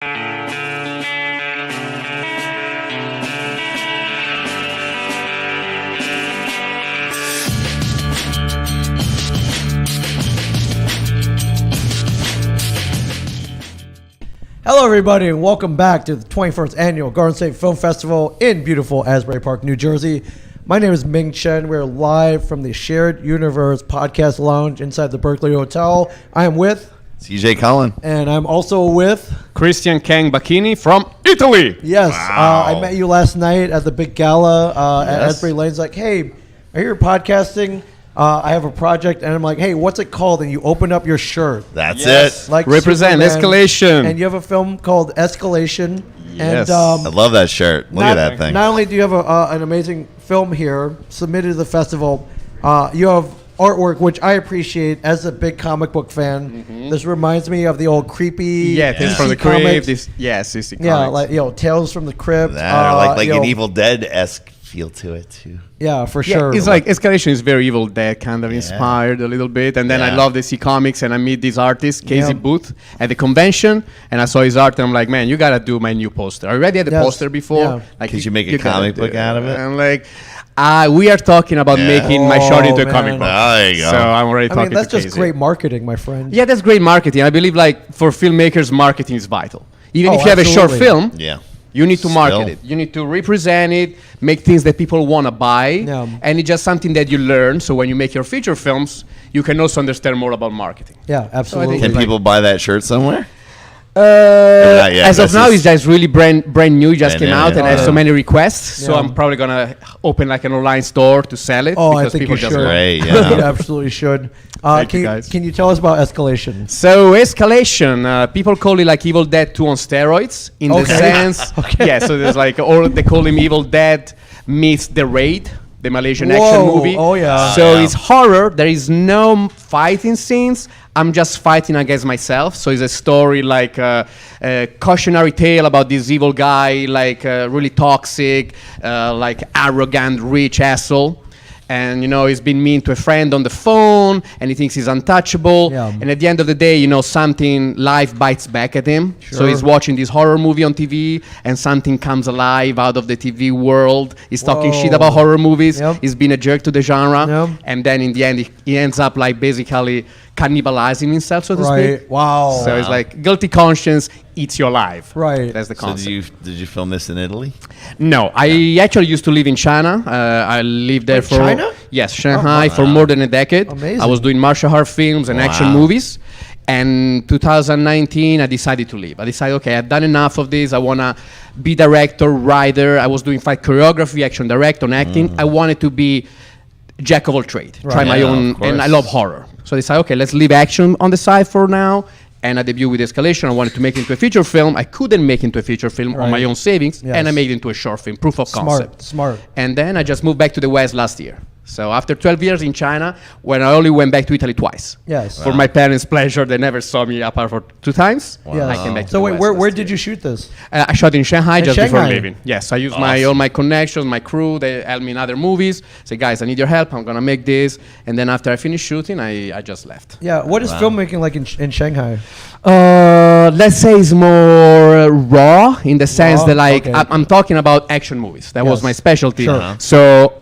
Hello, everybody, and welcome back to the 21st Annual Garden State Film Festival in beautiful Asbury Park, New Jersey. My name is Ming Chen. We're live from the Shared Universe Podcast Lounge inside the Berkeley Hotel. I am with CJ Cullen. And I'm also with Christian Kang Bachini from Italy. Yes. Wow. I met you last night at the big gala at Yes. Asbury Lane's like, hey, I hear you're podcasting. I have a project, and I'm like, hey, what's it called? And you open up your shirt. That's Yes. it. Like Represent Superman. Escalation. And you have a film called Escalation. Yes. And I love that shirt. Look at that thing. Not only do you have an amazing film here submitted to the festival, you have artwork, which I appreciate as a big comic book fan. Mm-hmm. This reminds me of the old creepy This DC from the comics. Crypt. DC Yeah, comics. like Tales from the Crypt. That, or like you an know, Evil Dead-esque feel to it, too. Yeah, for Yeah, sure. it's like Escalation is very Evil Dead kind of inspired a little bit. And then I Yeah. love DC Comics, and I meet this artist, Casey Yeah. Booth, at the convention, and I saw his art, and I'm like, man, you gotta do my new poster. I already had the Yes. poster before. Yeah. Like, Could you make a gotta comic do book out of it? I'm like, we are talking about Yeah. making my short into a man. comic book. Oh, there you go. So I'm already I talking mean, that's to just Casey. great marketing, my friend. Yeah, that's great marketing. I believe, like, for filmmakers, marketing is vital. Even Oh, if you have a short absolutely. film, Yeah. you need to market Still. it. You need to represent it, make things that people want to buy. Yeah. And it's just something that you learn. So when you make your feature films, you can also understand more about marketing. Yeah, absolutely. Can people buy that shirt somewhere? As yet, of that's now, just- it's just really brand new. It just Brand came new, out, and I have yeah. so many requests. So Yeah. I'm probably going to open like an online store to sell it. Oh, I because think people you just should. love it. Great, yeah. You absolutely should. Thank Can you, guys. Can you tell us about Escalation? So Escalation, people call it like Evil Dead 2 on steroids in the Okay. sense, yeah. So there's like, or they call him Evil Dead meets The Raid, the Malaysian Whoa, action movie. oh, yeah. So Yeah. it's horror. There is no fighting scenes. I'm just fighting against myself. So it's a story like a cautionary tale about this evil guy, like really toxic, like arrogant, rich asshole. And, he's been mean to a friend on the phone, and he thinks he's untouchable. Yeah. And at the end of the day, something, life bites back at him. So Sure. he's watching this horror movie on TV, and something comes alive out of the TV world. He's talking shit Whoa. about horror movies. Yep. He's been a jerk to the genre. Yep. And then in the end, he ends up like basically cannibalizing himself, so to Right. speak. Wow. So it's like guilty conscience eats your life. Right. That's the So concept. did you film this in Italy? No, I actually used to live in China. I lived there Wait, for China? Yes, Shanghai for more than a decade. Amazing. I was doing martial art films and action Wow. movies. And 2019, I decided to leave. I decided, okay, I've done enough of this. I wanna be director, writer. I was doing fight choreography, action director, acting. I wanted to be jack of all trade, try my Yeah, own, of and I course. love horror. So I decided, okay, let's leave action on the side for now. And I debuted with Escalation. I wanted to make it into a feature film. I couldn't make it into a feature film on my Right. own savings, Yes. and I made it into a short film, proof of concept. Smart. And then I just moved back to the West last year. So after 12 years in China, when I only went back to Italy twice. Yes. For my parents' pleasure, they never saw me apart for 2 times. Yes. I came back to So the wait, West where last did year. you shoot this? I shot in Shanghai In just before Shanghai? leaving. Yes, I used all my connections, my crew. They helped me in other movies. Say, guys, I need your help. I'm gonna make this. And then after I finished shooting, I just left. Yeah. What is filmmaking like in Shanghai? Let's say it's more raw in the sense Raw? that, like, Okay. I'm talking about action movies. That was Yes. my specialty. Sure. So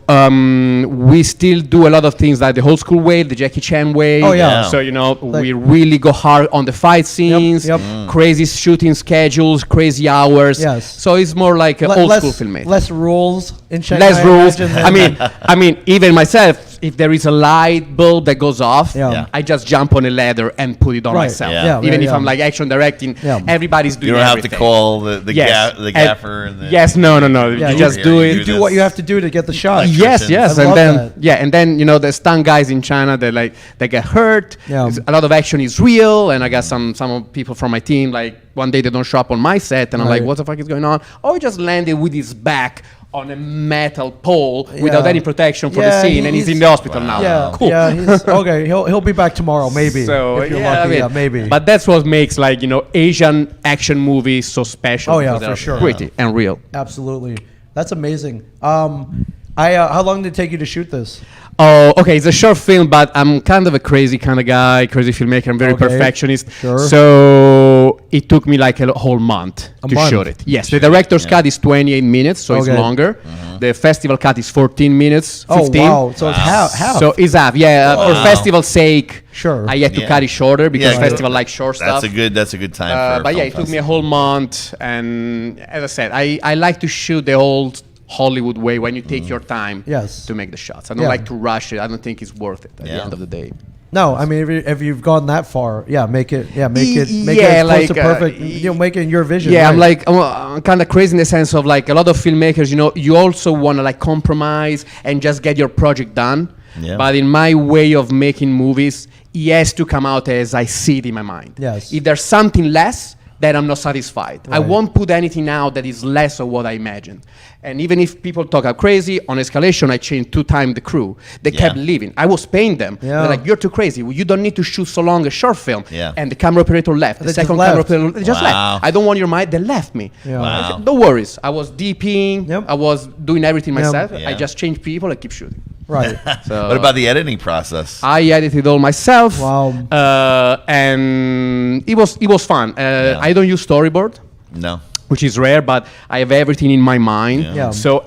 we still do a lot of things like the old school way, the Jackie Chan way. Oh, yeah. So we really go hard on the fight scenes, yep. crazy shooting schedules, crazy hours. Yes. So it's more like an old school filmmaking. Less rules in Shanghai. Less rules. imagine, than- I mean, even myself, if there is a light bulb that goes off, Yeah. Yeah. I just jump on a ladder and put it on Right. myself. Yeah. Even if yeah. I'm like action directing, Yeah. everybody's doing You don't have everything. to call the Yes. gaffer. And the, Yes, no. Yeah, You just you- do you it. do what you have to do to get the shot. Yes, yes, I and love then that. and then the stunt guys in China they get hurt. Yeah. A lot of action is real, and I got some people from my team like one day they don't show up on my set, and I'm like, Right. what the fuck is going on? Oh, he just landed with his back on a metal pole without Yeah. any protection for Yeah, the scene, and he's in the hospital now. Yeah, Cool. yeah. He's, okay, he'll be back tomorrow, maybe. So if you're yeah, lucky, I mean, yeah, maybe. But that's what makes like Asian action movies so special. Oh, yeah, because for they're sure. Pretty and real. Absolutely, that's amazing. How long did it take you to shoot this? Oh, okay. It's a short film, but I'm kind of a crazy kind of guy, crazy filmmaker. I'm very Okay, perfectionist. sure. So it took me like a whole month to month? shoot it. Yes, the director's cut is 28 minutes, so it's Okay. longer. The festival cut is 14 minutes, 15. Oh, wow. So it's half. So it's half, yeah. For festival's sake, Sure. I had to Yeah. cut it shorter because Yeah, festival like short stuff. That's a good time for But a yeah, film it took me a festival. whole month, and as I said, I like to shoot the old Hollywood way when you take your time Yes. to make the shots. I don't Yeah. like to rush it. I don't think it's worth it at the Yeah. end of the day. No, I mean, if you've gone that far, make it Yeah, it close like, to perfect. Make it your vision. Yeah, right. I'm kind of crazy in the sense of like a lot of filmmakers, you also want to like compromise and just get your project done. Yeah. But in my way of making movies, it has to come out as I see it in my mind. Yes. If there's something less, then I'm not satisfied. I Right. won't put anything out that is less of what I imagined. And even if people talk I'm crazy, on Escalation, I changed 2 times the crew. They Yeah. kept leaving. I was paying them. Yeah. They're like, you're too crazy. Well, you don't need to shoot so long a short film. Yeah. And the camera operator left. They The just second left. camera operator they just Wow. left. I don't want your mind. They left me. Yeah. Wow. I said, no worries. I was DPing. Yep. I was doing everything Yeah. myself. Yeah. I just changed people and keep shooting. Right. So What about the editing process? I edited all myself. Wow. And it was fun. Yeah. I don't use storyboard, No. which is rare, but I have everything in my mind. Yeah. Yeah. So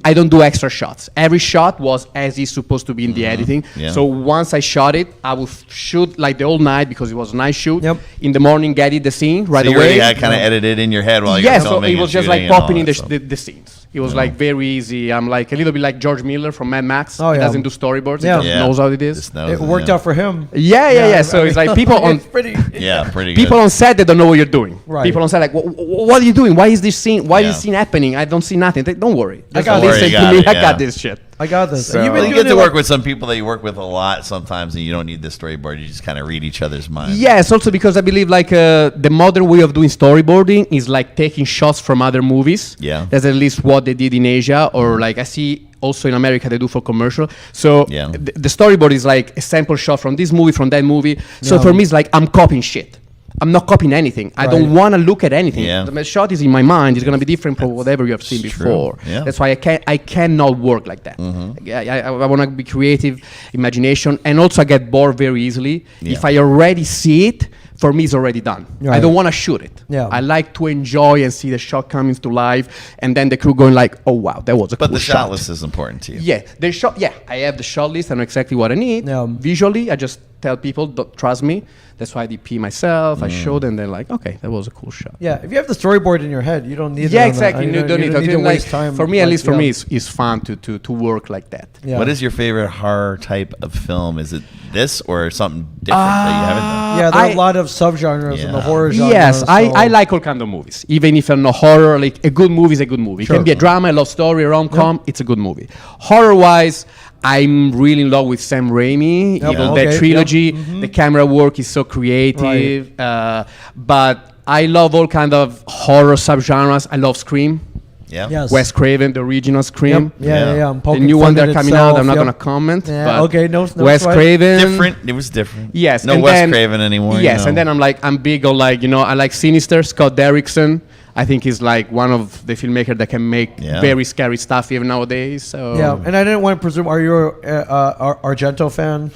I don't do extra shots. Every shot was as it's supposed to be in the editing. Yeah. So once I shot it, I would shoot like the whole night because it was a night shoot. Yep. In the morning, get it the scene right So you away. already had kind of edited in your head while you're Yeah, so filming it and was just shooting like and all popping in that stuff. the scenes. It was like very easy. I'm like a little bit like George Miller from Mad Max. Oh, He yeah. doesn't do storyboards. Yeah. He just knows how it is. Just knows It worked yeah. out for him. Yeah. So it's like people on It's pretty. Yeah, pretty people good. on set they don't know what you're doing. Right. People on set like, what are you doing? Why is this scene? Why is Yeah. this scene happening? I don't see nothing. Don't worry. Just got listen this. to You me. got it, I got yeah. this shit. I got this. So- And you've been Well, you doing get to it work like- with some people that you work with a lot sometimes, and you don't need the storyboard. You just kind of read each other's minds. Yes, also because I believe like the modern way of doing storyboarding is like taking shots from other movies. Yeah. That's at least what they did in Asia, or like I see also in America they do for commercial. So Yeah. the storyboard is like a sample shot from this movie, from that movie. So Yeah. for me it's like I'm copying shit. I'm not copying anything. I don't Right. want to look at anything. Yeah. The shot is in my mind. It's going to be different from whatever you have seen It's true. before. Yeah. That's why I cannot work like that. I want to be creative, imagination, and also I get bored very easily. Yeah. If I already see it, for me it's already done. I Right. don't want to shoot it. Yeah. I like to enjoy and see the shot coming to life, and then the crew going like, "Oh wow, that was a But cool the shot shot." list is important to you. Yeah, the shot. Yeah, I have the shot list. I know exactly what I need. Yeah. Visually, I just tell people, don't trust me. That's why I DP myself. Mm. I showed, and they're like, okay, that was a cool shot. Yeah, if you have the storyboard in your head, you don't need. Yeah, it on exactly. The, You don't need to. to Like, waste time. for me, at like, least for yeah. me, it's fun to work like that. Yeah. What is your favorite horror type of film? Is it this or something different that you haven't done? Yeah, there are I- a lot of subgenres in the Yeah. horror genre. Yes, so- I like all kind of movies. Even if I'm not horror, like a good movie is a good movie. It Sure. can be a drama, a love story, a rom-com. It's a good movie. Horror-wise, I'm really in love with Sam Raimi, Yep, Evil okay, Dead yep, trilogy. mhm. The camera work is so creative. But I love all kind of horror subgenres. I love Scream. Yeah. Yes. Wes Craven, the original Scream. Yep. Yeah, yeah, yeah. I'm The poking new fun one at they're coming out, I'm not itself, going to comment. Yeah, but okay, no Wes sweat. Craven. Different. It was different. Yes. No and Wes then- Craven anymore. Yes, you know. and then I'm big on like, I like Sinister, Scott Derrickson. I think he's like one of the filmmakers that can make Yeah. very scary stuff even nowadays. So Yeah, and I didn't want to presume. Are you a Argento fan?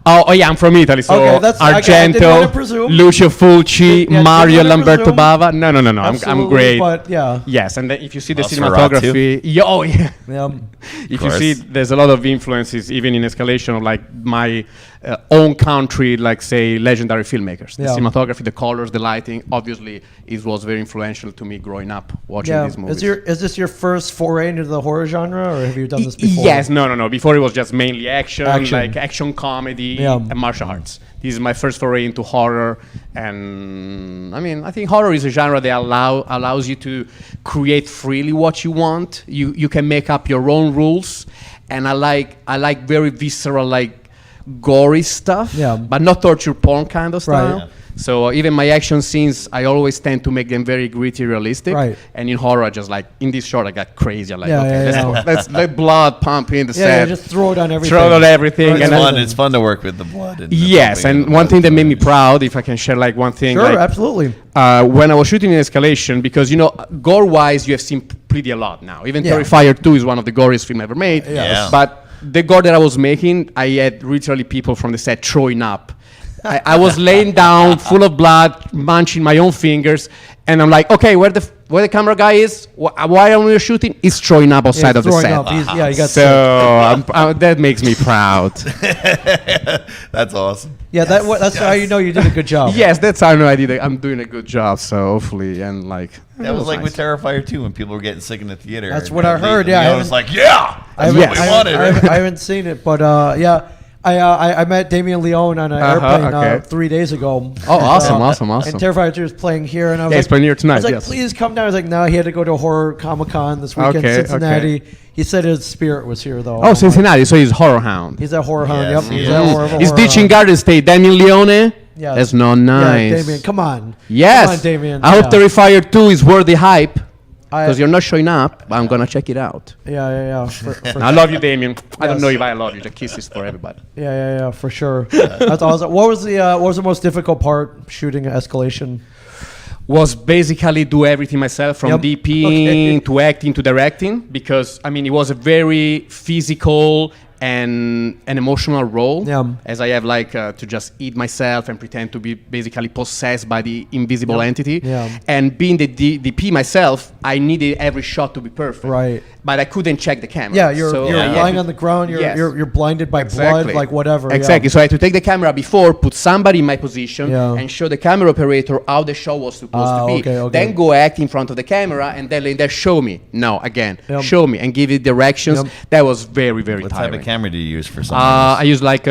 Oh yeah, I'm from Italy, so Okay, that's- I didn't Argento, wanna presume. Lucio Fulci, Yeah, Mario didn't wanna Lamberto presume. Bava. No, I'm Absolutely, great. But yeah, Yes, and then if you see the Nosferatu. cinematography, yeah. yeah. If you course. see, there's a lot of influences even in Escalation of like my own country, like say legendary filmmakers. The Yeah. cinematography, the colors, the lighting, obviously, it was very influential to me growing up watching Yeah, these movies. is this your first foray into the horror genre, or have you done this before? Yes, no. Before it was just mainly action, Action. like action comedy Yeah. and martial arts. This is my first foray into horror, and I mean, I think horror is a genre that allows you to create freely what you want. You can make up your own rules, and I like very visceral, like gory stuff, Yeah. but not torture porn kind of Right. style. Yeah. So even my action scenes, I always tend to make them very gritty, realistic. Right. And in horror, I just like in this short, I got crazy. I'm like, Yeah, okay, yeah, let's, let's let blood pump in the Yeah, set. just throw it on everything. Throw it on everything. Right, And It's I- fun. It's fun to work with the blood. And the yes, pumping and the one blood. thing that made me proud, if I can share like one thing, Sure, like, absolutely. when I was shooting in Escalation, because gore-wise, you have seen pretty a lot now. Even Yeah. Terrifier 2 is one of the goriest film ever made. Yeah. But the gore that I was making, I had literally people from the set throwing up. I was laying down, full of blood, munching my own fingers, and I'm like, okay, where the camera guy is? Why are we shooting? He's throwing up outside of the set. Yeah, you got so that makes me proud. That's awesome. Yeah, that's how you know you did a good job. Yes, that's how I know I'm doing a good job. So hopefully, and like That was like nice. with Terrifier 2 when people were getting sick in the theater. That's and what I heard, yeah, I I was like, yeah, I that's what we wanted. I haven't seen it, but yeah. I met Damien Leone on an airplane okay. 3 days ago. Oh, awesome. And Terrifier 2 is playing here, and I was Yeah, it's like, playing here tonight, I was like, yes. please come down. I was like, no, he had to go to Horror Comic-Con this weekend in Cincinnati. He said his spirit was here, though. Oh, Cincinnati. So he's Horror Hound. He's a Horror Hound, Yes, yep. he He's is. a horror He's horror ditching hound. Garden State. Damien Leone. Yes. That's not nice. Yeah, Damien, come on. Yes. Come on, Damien. I hope yeah. Terrifier 2 is worth the hype. I- Because you're not showing up, but I'm gonna check it out. Yeah. For I love you, Damien. I don't Yes. know if I love you. The kisses for everybody. Yeah, for sure. That's awesome. What was the most difficult part shooting Escalation? Was basically do everything myself from Yep. DPing Okay. to acting to directing, because I mean it was a very physical and an emotional role, Yeah. as I have like to just eat myself and pretend to be basically possessed by the invisible entity. Yeah. And being the DP myself, I needed every shot to be perfect. Right. But I couldn't check the camera. Yeah, you're So you're I had lying to- on the ground. You're Yes. you're blinded by Exactly. blood, like whatever. Exactly. So I had to take the camera before, put somebody in my position, Yeah. and show the camera operator how the shot was supposed to be. okay. Then go act in front of the camera, and then later show me. No, again, Yep. show me and give it directions. Yep. That was very, very What tiring. type of camera do you use for something? I use like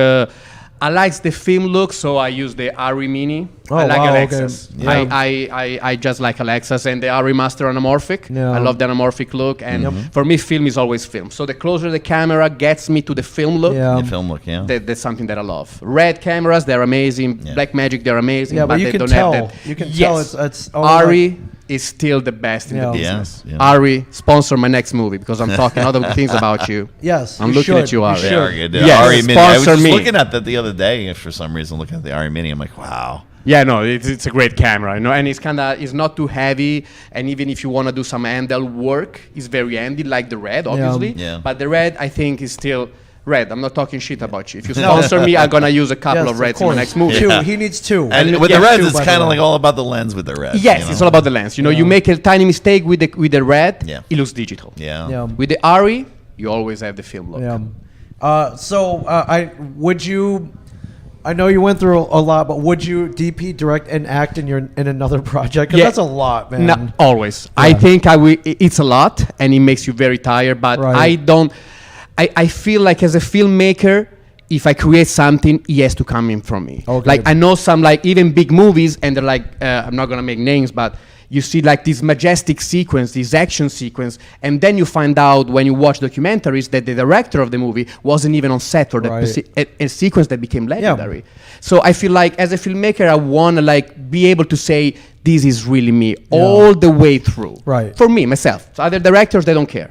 I like the film look, so I use the ASBURY Mini. Oh, I like wow, Alexas. okay. Yeah. I just like Alexas and the ASBURY Master Anamorphic. Yeah. I love the anamorphic look, and for me, film is always film. So the closer the camera gets me to the film look, Yeah. The film look, yeah. that's something that I love. Red cameras, they're amazing. Yeah. Black Magic, they're amazing. Yeah, but you they can don't tell. have that. You can Yes. tell it's ASBURY is still the best in Yeah. the Yeah, business. yeah. ASBURY, sponsor my next movie because I'm talking other things about you. Yes, I'm you looking should. at you, ASBURY. They should. are good. Yes, Ari Mini. I was sponsor just me. looking at that the other day for some reason, looking at the Ari Mini. I'm like, wow. Yeah, no, it's a great camera, you know, and it's not too heavy, and even if you want to do some handle work, it's very handy, like the Red, obviously. Yeah. But the Red, I think, is still Red. I'm not talking shit about you. If you sponsor me, I'm gonna use a couple Yes, of Reds in my course. next movie. Two. Yeah. He needs two. And with yeah, the reds, two, it's by the kind of way. like all about the lens with the red. Yes, you know? it's all about the lens. You know, you make a tiny mistake with the Red, Yeah. it looks digital. Yeah. Yeah. With the ASBURY, you always have the film look. Yeah. I know you went through a lot, but would you DP, direct, and act in another project? Because Yeah. that's a lot, man. Not always. I think it's a lot, and it makes you very tired. But Right. I don't. I feel like as a filmmaker, if I create something, it has to come in from me. Okay. Like I know some like even big movies, and they're like I'm not gonna make names, but you see like this majestic sequence, this action sequence, and then you find out when you watch documentaries that the director of the movie wasn't even on set for Right. a sequence that became legendary. So I feel like as a filmmaker, I want to like be able to say this is really me all the way through. Right. For me, myself. So other directors, they don't care.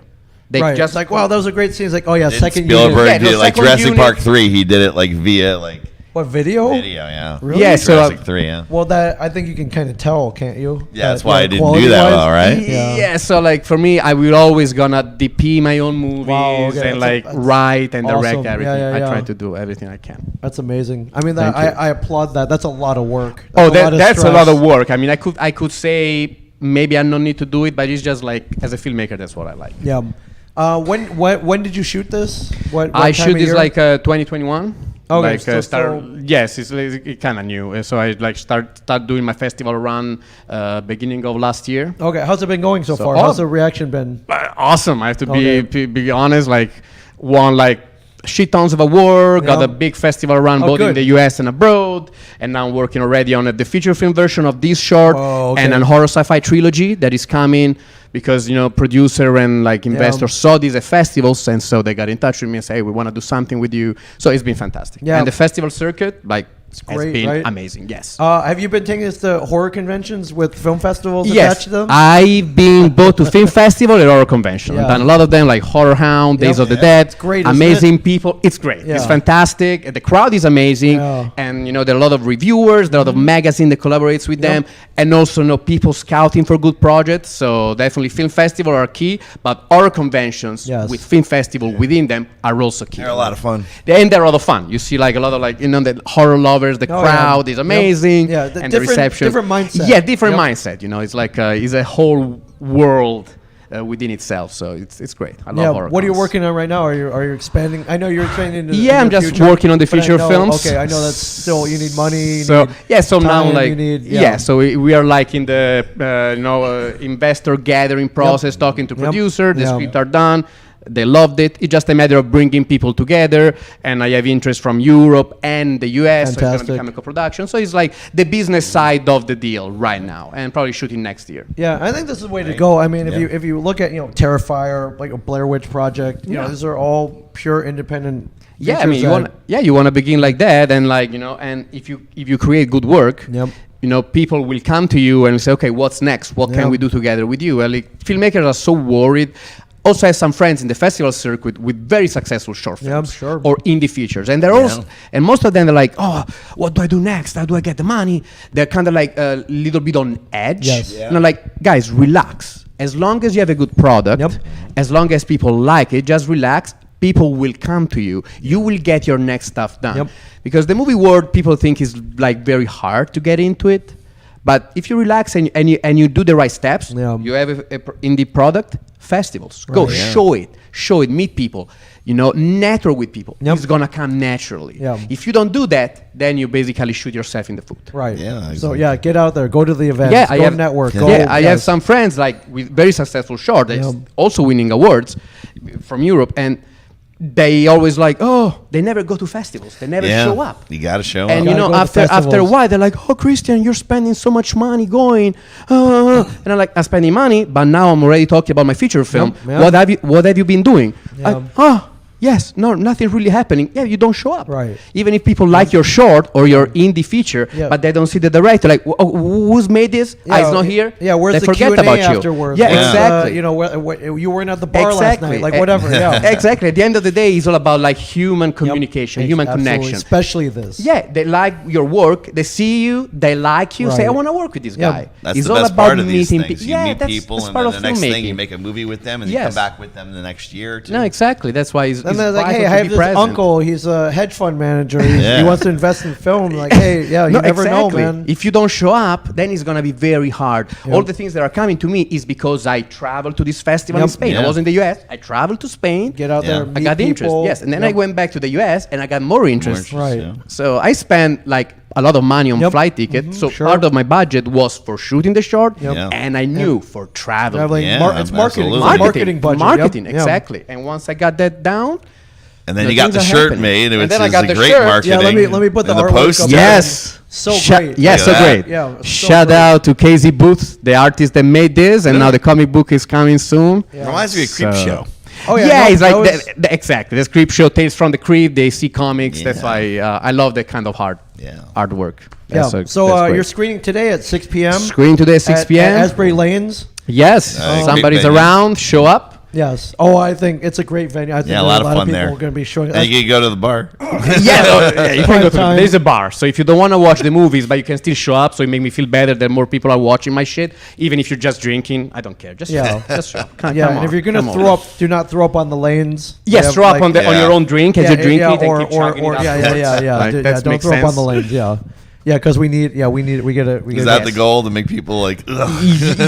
They Right. just Like, wow, that was a great scene. It's like, oh yeah, Didn't second Spielberg unit. Yeah, did it no, like second Jurassic unit. Park 3. He did it like via like What, video? video, yeah. Really? Yeah, so Jurassic 3, yeah. Well, that I think you can kind of tell, can't you? Yeah, that's why I didn't do that quality-wise? well, right? Yeah. Yeah, so like for me, I will always gonna DP my own movies Wow, okay, and that's- like that's write and direct awesome. Yeah, everything. yeah, I yeah. try to do everything I can. That's amazing. I mean, that Thank you. I applaud that. That's a lot of work. Oh, That's a lot of that's a stress. lot of work. I mean, I could say maybe I don't need to do it, but it's just like as a filmmaker, that's what I like. Yeah. When did you shoot this? What I time shoot of this year? like 2021. Okay, like so- start. so- Yes, it's kind of new. So I like start doing my festival run beginning of last year. Okay, how's it been going so, So- far? oh. How's the reaction been? Awesome. I have to Okay. be honest. Like won like shit tons of award. Got Yeah. a big festival run Oh, both in good. the U.S. and abroad. And now I'm working already on the feature film version of this short Oh, okay. and an horror sci-fi trilogy that is coming. Because producer and like investors saw these at festivals, and so they got in touch with me and say, "Hey, we want to do something with you." So it's been fantastic. Yeah. And the festival circuit, like, has great, been right? amazing. Yes. Have you been taking this to horror conventions with film festivals Yes, attached to them? I've been both to film festival and horror convention. Yeah. I've done a lot of them, like Horror Hound, Days Yep. of the Dead. It's great, isn't amazing people. It's great. Yeah. It's fantastic. The crowd is amazing, Yeah. and there are a lot of reviewers, there are a lot of magazine that collaborates with them, and also people scouting for good projects. So definitely, film festival are key, but horror conventions Yes. with film festival within them are also key. They're a lot of fun. And they're a lot of fun. You see like a lot of the horror lovers covers. The Oh, crowd is amazing. Yeah, and the reception. different mindset. Yeah, different Yep. mindset. You know, it's like it's a whole world within itself. So it's great. I love horror. What are you cons. working on right now? Are you expanding? I know you're expanding into Yeah, I'm into just future, working on the but I feature know- films. Okay, I know that's still you need money. You So need so now time, like you need- so we are like in the investor gathering process, talking to Yep. producer. The Yeah. scripts are done. They loved it. It's just a matter of bringing people together, and I have interest from Europe and the US. So it's going Fantastic. to become a co-production. So it's like the business side of the deal right now, and probably shooting next year. Yeah, I think this is the way to go. I mean, Yeah. if you look at Terrifier, like a Blair Witch Project, you know, Yeah. these are all pure independent. Yeah, I features mean, that- you want to begin like that, and and if you create good work, Yep. people will come to you and say, okay, what's next? What Yeah. can we do together with you? And like, filmmakers are so worried. Also, I have some friends in the festival circuit with very successful short Yeah, films sure. or indie features, and and most of them are like, oh, what do I do next? How do I get the money? They're kind of like a little bit on edge. Yes. Yeah. And I'm like, guys, relax. As long as you have a good product, Yep. as long as people like it, just relax. People will come to you. You will get your next stuff done. Yep. Because the movie world, people think is like very hard to get into it. But if you relax and you do the right steps, Yeah. you have a indie product, festivals. Go Right. Yeah. show it, meet people, network with people. Yep. It's gonna come naturally. Yeah. If you don't do that, then you basically shoot yourself in the foot. Right. Yeah, So exactly. yeah, get out there, go to the events, Yeah, I go have network. Yeah. Go, I have yes. some friends like with very successful short that's Yep. also winning awards from Europe, and they always like, oh, they never go to festivals, they never show up. You got to show And up. Gotta go to after a festivals. while, they're like, "Oh, Christian, you're spending so much money going." And I'm like, "I'm spending money, but now I'm already talking about my feature film. yeah. What have you been doing?" Yeah. Yes, no, nothing really happening. Yeah, you don't show up. Right. Even if people like your short or your indie feature, Yeah. but they don't see the director. Like, who's made this? It's not here. Yeah, where's they the forget Q&A about you. afterwards? Yeah, Where's, exactly. you weren't at the bar last night, like Eh, whatever. Yeah. Exactly. At the end of the day, it's all about like human communication, Yep. human Absolutely. connection. Especially this. Yeah, they like your work. They see you. They like you. Say, Right. I want to work with this Yeah. guy. That's it's the all best about part of these meeting things. people. You Yeah, meet that's people, that's and part then of the next thing filmmaking. you make a movie with them, and you Yes. come back with them the next year or two. No, exactly. That's why it's And they're like, vital hey, to I have be this present. uncle. He's a hedge fund manager. He Yeah. wants to invest in film. Like, hey, yeah, you No, never know, exactly. man. If you don't show up, then it's gonna be very hard. Yep. All the things that are coming to me is because I traveled to this festival in Yep. Spain. I Yeah. was in the US. I traveled to Spain. Get out Yeah. there, I meet I got interest. people. Yes, and then Yep. I went back to the US and I got more interest. Right. Yeah. So I spent like a lot of money on Yep. flight tickets. So sure. part of my budget was for shooting the short, Yep. Yeah. and I knew for traveling. Traveling, Yeah, it's marketing. absolutely. It's a marketing budget. Yep. Marketing, Yeah. exactly. And once I got that down, And then The you got things the are shirt happening. made, And which then I is got a the great shirt. marketing. Yeah, let me put the and artwork poster. up there. yes, So great. Yeah, Look so at that. great. Yeah, so Shout great. out to Casey Booth, the artist that made this, and now the comic book is coming soon. Yeah. Reminds me of Creep So- Show. Oh Yeah, yeah, no, it's like that was- exactly. The script show Tales from the Crypt. They see comics. That's Yeah. why I love that kind of Yeah. artwork. yeah. That's So that's you're great. screening today at 6 p.m. Screen today at 6 at p.m. Asbury Lanes. Yes, Great somebody's venue. around. Show up. Yes. Oh, I think it's a great venue. I think Yeah, a there's lot of fun people there. are going to be showing. And you can go to the bar. Yeah, you can Prime go to time. there's a bar. So if you don't want to watch the movies, but you can still show up, so it make me feel better that more people are watching my shit. Even if you're just drinking, I don't care. Just Yeah. just show up. Come Yeah, on, and if you're going come to on. throw up, do not throw up on the lanes. They Yes, have, throw up like- on Yeah. your own drink as you're drinking it and or, keep chugging it yeah, afterwards. Like, yeah, that don't makes throw up on sense. the lanes. Yeah, yeah, because we get Is that the goal to make people like? Ugh.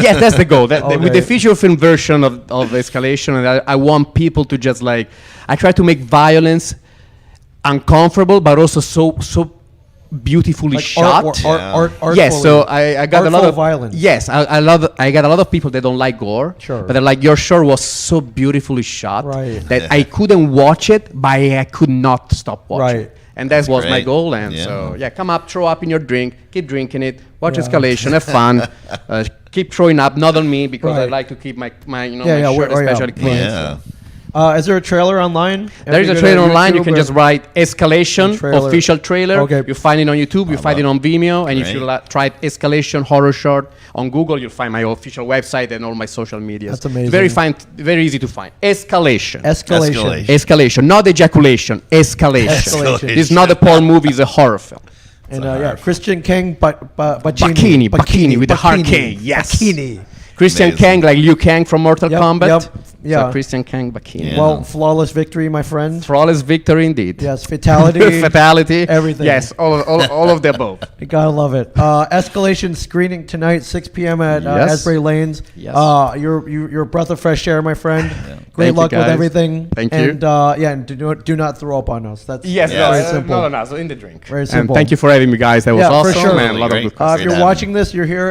Yes, that's the goal. With the Okay. feature film version of Escalation, and I want people to just like, I try to make violence uncomfortable, but also so beautifully like shot. Yes, so I got a lot artful of violence. Yes, I got a lot of people that don't like gore. Sure. But they're like, your short was so beautifully shot Right. that I couldn't watch it, but I could not stop watching. Right. And that was my great. goal. And Yeah. so yeah, come up, throw up in your drink, keep drinking it, watch Yeah. Escalation, have fun, keep throwing up. Not on me because I Right. like to keep my my Yeah, shirt yeah. especially clean. Yeah. Is there a trailer online? There is If a you go trailer to online. You YouTube can or- just write Escalation Trailer. official trailer. Okay. You find it on YouTube. You find it on Vimeo. And if you Great. try Escalation horror short on Google, you'll find my official website and all my social media. That's amazing. It's very easy to find. Escalation. Escalation. Escalation, not ejaculation. Escalation. Escalation. This is not a porn movie. It's a horror film. And yeah, Christian King, Bachini. Bachini with the hard K, yes. Bachini. Christian Amazing. Kang, like Liu Kang from Mortal Yep, Kombat. yep, So yeah. Christian Kang, Bachini. Yeah. Well, flawless victory, my friend. Flawless victory indeed. Yes, fatality. Fatality. Everything. Yes, all of the above. You gotta love it. Escalation screening tonight, 6 p.m. at Yes. Asbury Lanes. Yes. You're a breath of fresh air, my friend. Great Thank you, luck with guys. everything. Thank you. And and do not throw up on us. That's Yes, Yeah. very no, simple. no, so in the drink. Very And simple. thank you for having me, guys. That was Yeah, for awesome, sure. man. A lot of Great. good If Great you're having watching this, you're here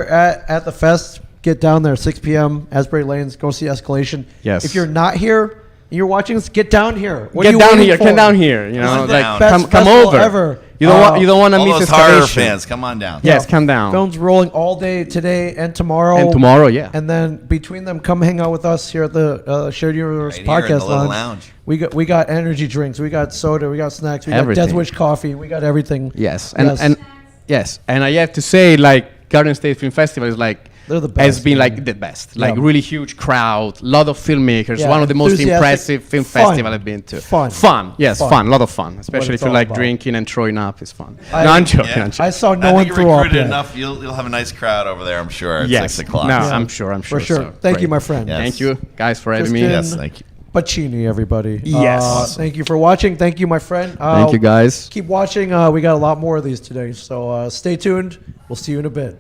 at the fest. Get down there, 6 p.m. Asbury Lanes. Go see Escalation. Yes. If you're not here and you're watching this, get down here. What are Get you down waiting here. for? Get down here. You know, Come on like down. Best come festival over. ever. You don't want to All miss those horror Escalation. fans, come on down. Yes, come down. Films rolling all day today and tomorrow. And tomorrow, yeah. And then between them, come hang out with us here at the Shared Universe Right here in Podcast the little Lounge. lounge. We got energy drinks, we got soda, we got snacks, we got Everything. Death Wish coffee, we got everything. Yes, and I have to say, like Garden State Film Festival is like They're the has best, been man. like the best, like Yeah. really huge crowd, lot of filmmakers, Yeah, one of the most enthusiastic, impressive film fun. festival I've been to. Fun. Yes, Fun. fun, a lot of fun, especially it's if you all like about. drinking and throwing up. It's fun. I- No, I'm joking. Yeah. I'm joking. I saw no I one think throw you're up recruited yet. enough. You'll have a nice crowd over there, I'm sure, at Yes. 6 o'clock. No, Yeah. I'm sure. For sure. So Thank you, great. my friend. Yes. Thank you, guys, for having me. Kristen. Yes, thank you. Bachini, everybody. Yes. Thank you for watching. Thank you, my friend. Thank you, guys. Keep watching. We got a lot more of these today. So stay tuned. We'll see you in a bit.